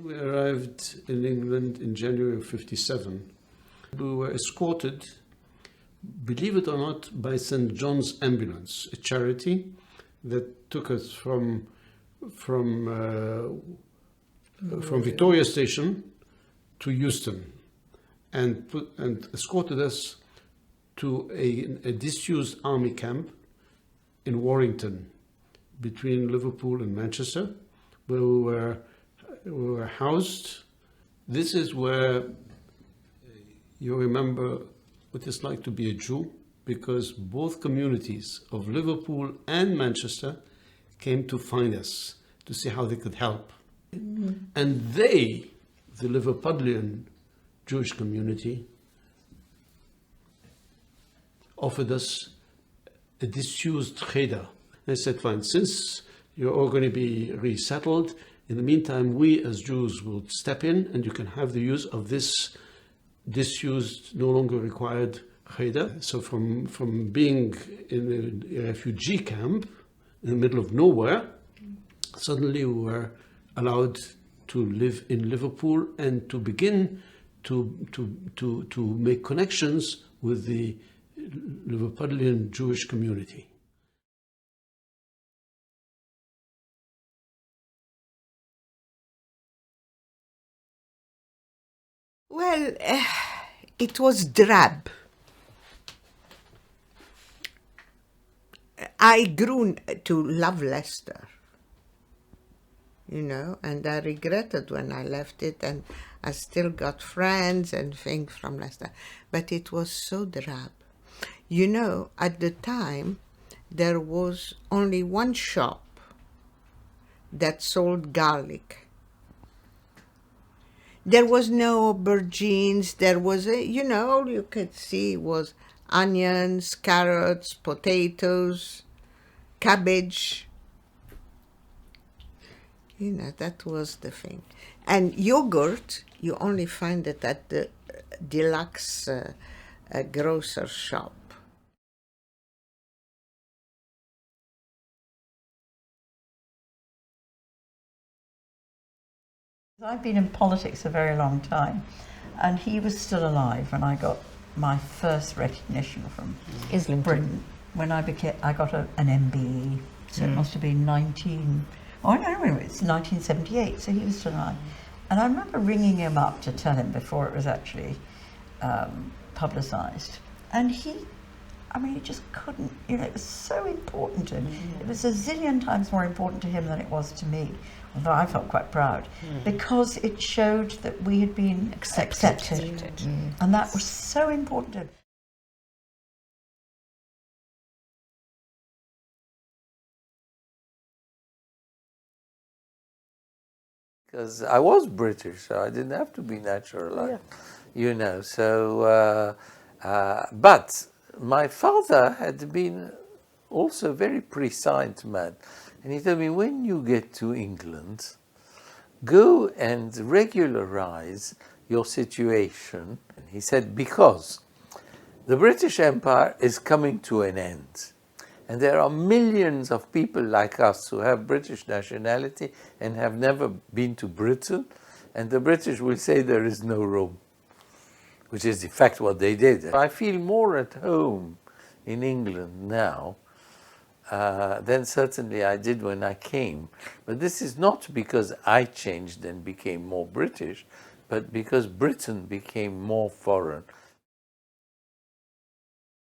We arrived in England in January of '57. We were escorted, believe it or not, by St. John's Ambulance, a charity that took us from Victoria Station to Euston and escorted us to a disused army camp in Warrington between Liverpool and Manchester, where we were housed. This is where you remember what it's like to be a Jew, because both communities of Liverpool and Manchester came to find us to see how they could help. Mm-hmm. And they, the Liverpudlian Jewish community, offered us a disused cheder. I said, fine, since you're all going to be resettled, in the meantime, we as Jews will step in and you can have the use of this disused, no longer required cheder. So from being in a refugee camp in the middle of nowhere, suddenly we were allowed to live in Liverpool and to begin to make connections with the Liverpudlian Jewish community. Well, it was drab. I grew to love Leicester, and I regretted when I left it, and I still got friends and things from Leicester, but it was so drab. At the time, there was only one shop that sold garlic. There was no aubergines, there was all you could see was onions, carrots, potatoes, cabbage. That was the thing. And yogurt, you only find it at the deluxe grocer shop. I've been in politics a very long time, and he was still alive when I got my first recognition from Islington. Britain. When I got an MBE, so it must have been 1978, so he was still alive. And I remember ringing him up to tell him before it was actually publicised. And he just couldn't, it was so important to him. It was a zillion times more important to him than it was to me, although I felt quite proud, because it showed that we had been accepted. And that was so important to him. Because I was British, so I didn't have to be naturalized, but my father had been also a very prescient man. And he told me, when you get to England, go and regularize your situation. And he said, because the British Empire is coming to an end. And there are millions of people like us who have British nationality and have never been to Britain. And the British will say there is no Rome, which is in fact what they did. I feel more at home in England now than certainly I did when I came. But this is not because I changed and became more British, but because Britain became more foreign.